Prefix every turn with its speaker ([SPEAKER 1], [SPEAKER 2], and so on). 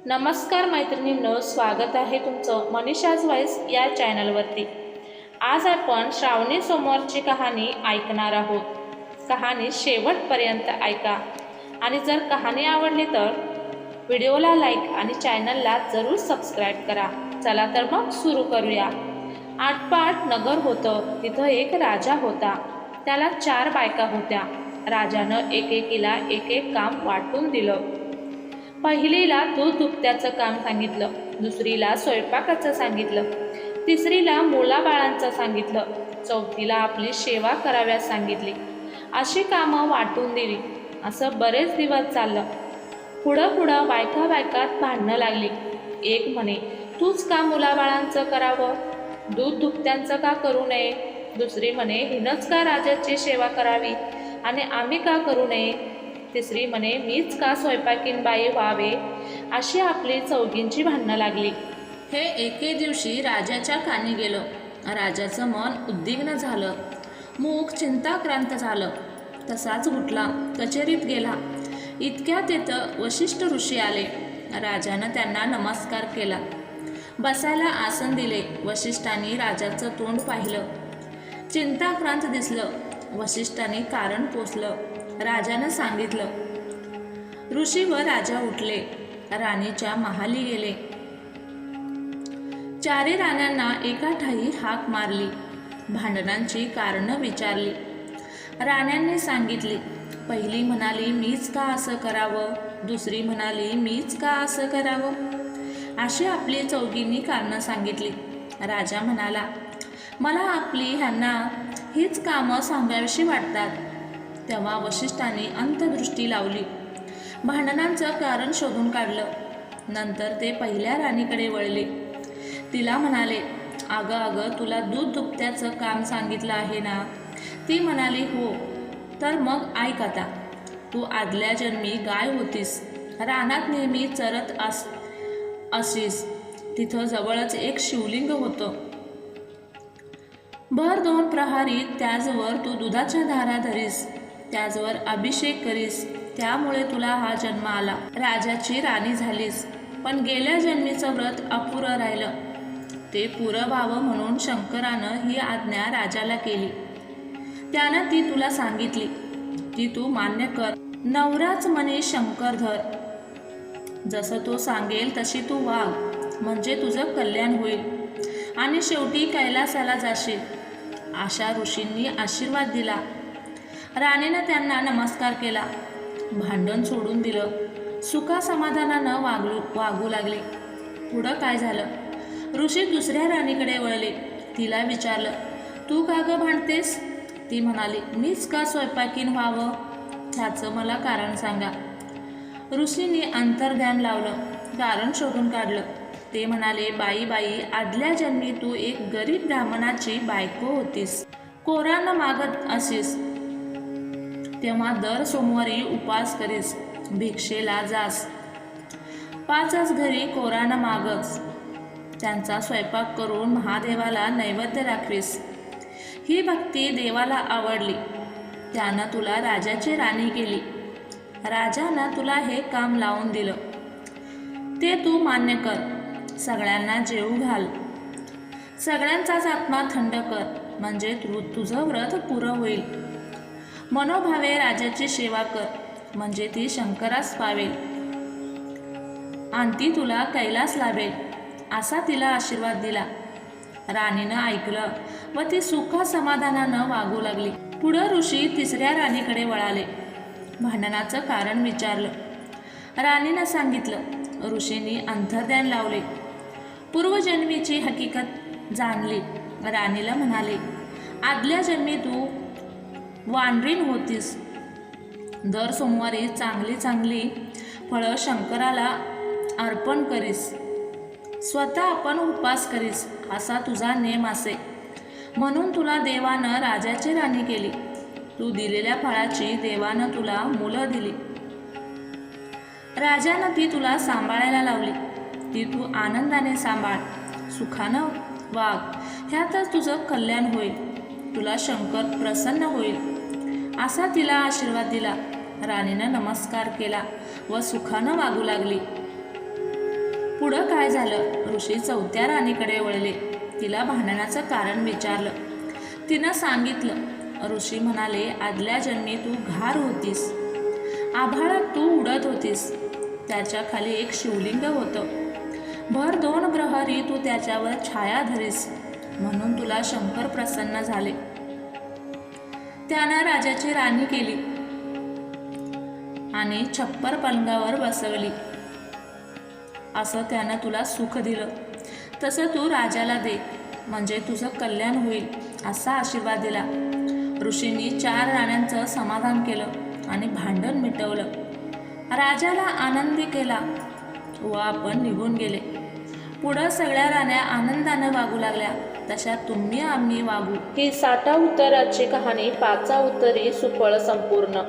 [SPEAKER 1] नमस्कार मैत्रिणींनो, स्वागत आहे तुमचं मनीषाज व्हॉइस या चॅनलवरती। आज आपण श्रावणी सोमवारची कहाणी ऐकणार आहोत। कहाणी शेवटपर्यंत ऐका आणि जर कहाणी आवडली तर व्हिडिओला लाईक आणि चॅनलला जरूर सबस्क्राईब करा। चला तर मग सुरू करूया। आटपाट नगर होतं। तिथं एक राजा होता। त्याला 4 बायका होत्या। राजानं एकेकीला एक काम वाटून दिलं। पहिलीला दूध दुभत्याचं काम सांगितलं, दुसरीला स्वयंपाकाचं सांगितलं, तिसरीला मुलाबाळांचं सांगितलं, चौथीला आपली सेवा कराव्यास सांगितली। अशी कामं वाटून दिली। असं बरेच दिवस चाललं। पुढं बायकात भांडणं लागली। एक म्हणे, तूच का मुलाबाळांचं करावं, दूध दुभत्यांचं का करू नये। दुसरी म्हणे, हिनंच का राजाची सेवा करावी आणि आम्ही का करू नये। तिसरी म्हणे, मीच का स्वयंपाकीन बाई व्हावे। अशी आपली चौघींची भांडणं लागली। हे एके दिवशी राजाच्या कानी गेलं। राजाचं मन उद्विग्न झालं, मुख चिंताक्रांत झालं। तसाच उठला, कचेरीत गेला। इतक्यात तिथं वशिष्ठ ऋषी आले। राजानं त्यांना नमस्कार केला, बसायला आसन दिले। वशिष्ठांनी राजाचं तोंड पाहिलं, चिंताक्रांत दिसलं। वशिष्ठांनी कारण पोचलं। राजानं सांगितलं। ऋषी व राजा उठले, राणीच्या महाली गेले। 4 राण्यांना एका ठाई हाक मारली, भांडणांची कारणं विचारली। राण्यांनी सांगितली। पहिली म्हणाली, मीच का असं करावं। दुसरी म्हणाली, मीच का असं करावं। अशी आपली चौघींनी कारणं सांगितली। राजा म्हणाला, मला आपली ह्यांना हीच कामं सांगावीशी वाटतात। तेव्हा वशिष्ठांनी अंतदृष्टी लावली, भांडणांचं कारण शोधून काढलं। नंतर ते पहिल्या राणीकडे वळले। तिला म्हणाले, अगं तुला दूध दुभत्याचं काम सांगितलं आहे ना। ती म्हणाली, हो। तर मग ऐक आता, तू आदल्या जन्मी गाय होतीस, रानात नेहमी चरत असीस। तिथं जवळच एक शिवलिंग होतं। भर 2 प्रहारी त्याजवर तू दुधाच्या धारा धरीस, त्याजवर अभिषेक करीस। त्यामुळे तुला हा जन्म आला, राजाची राणी झालीस। पण गेल्या जन्मीचं व्रत अपुरं राहिलं, ते पुरं व्हावं म्हणून शंकरानं ही आज्ञा राजाला केली। त्यानं ती तुला सांगितली, ती तू मान्य कर। नवराच म्हणे शंकर धर, जसं तो सांगेल तशी तू वाग, म्हणजे तुझं कल्याण होईल आणि शेवटी कैलासाला जाशील। अशा ऋषींनी आशीर्वाद दिला। राणीनं त्यांना नमस्कार केला, भांडण सोडून दिलं, सुखा समाधानानं वागू लागले। पुढं काय झालं। ऋषी दुसऱ्या राणीकडे वळले। तिला विचारलं, तू का गं भांडतेस। ती म्हणाली, मीच का स्वयंपाकीन व्हावं, ह्याचं मला कारण सांगा। ऋषींनी अंतर्ध्यान लावलं, कारण शोधून काढलं। ते म्हणाले, बाई आदल्या जन्मी तू एक गरीब ब्राह्मणाची बायको होतीस, कोरानं मागत असीस। तेव्हा दर सोमवारी उपास करीस, भिक्षेला जास, 5च घरी कोरानं मागस, त्यांचा स्वयंपाक करून महादेवाला नैवेद्य दाखवीस। ही भक्ती देवाला आवडली, त्यानं तुला राजाची राणी केली। राजानं तुला हे काम लावून दिलं, ते तू मान्य कर। सगळ्यांना जेवू घाल, सगळ्यांचाच आत्मा थंड कर, म्हणजे तुझं व्रत पुरं होईल। मनोभावे राजाची सेवा कर, म्हणजे ती शंकरास पावेल आणि ती तुला कैलास लाभेल। असा तिला आशीर्वाद दिला। राणीनं ऐकलं व ती सुखा समाधानानं वागू लागली। पुढं ऋषी तिसऱ्या राणीकडे वळाले, भांडणाचं कारण विचारलं। राणीनं सांगितलं। ऋषींनी अंतर्ध्यान लावले, पूर्वजन्मीची हकीकत जाणली। राणीला म्हणाले, आदल्या जन्मी तू वानरीण होतीस, दर सोमवारी चांगली फळं शंकराला अर्पण करीस, स्वतः आपण उपास करीस, असा तुझा नेम असे। म्हणून तुला देवानं राजाची राणी केली। तू दिलेल्या फळाची देवानं तुला मुलं दिली। राजानं ती तुला सांभाळायला लावली, ती तू आनंदाने सांभाळ, सुखानं वाग, ह्यातच तुझं कल्याण होईल, तुला शंकर प्रसन्न होईल। असा तिला आशीर्वाद दिला। राणीनं नमस्कार केला व सुखानं वागू लागली। पुढं काय झालं? ऋषी चौथ्या राणीकडे वळले. तिला भांडणाचं कारण विचारलं. तिनं सांगितलं. ऋषी म्हणाले, आदल्या जन्मी तू घार होतीस. आभाळात तू उडत होतीस. त्याच्या खाली एक शिवलिंग होतं. भर 2 प्रहरी तू त्याच्यावर छाया धरीस, म्हणून तुला शंकर प्रसन्न झाले. त्यानं राजाची राणी केली आणि छप्पर पलंगावर बसवली. असं त्यानं तुला सुख दिलं. तसं तू राजाला दे, म्हणजे तुझं कल्याण होईल, असा आशीर्वाद दिला. ऋषींनी 4 राण्यांचं समाधान केलं आणि भांडण मिटवलं. राजाला आनंदी केला व आपण निघून गेले. पुढं सगळ्या राण्या आनंदानं वागू लागल्या, तशा तुम्ही आम्ही वागू. ही 60 उत्तराची कहाणी 5 उत्तरी सुफळ संपूर्ण.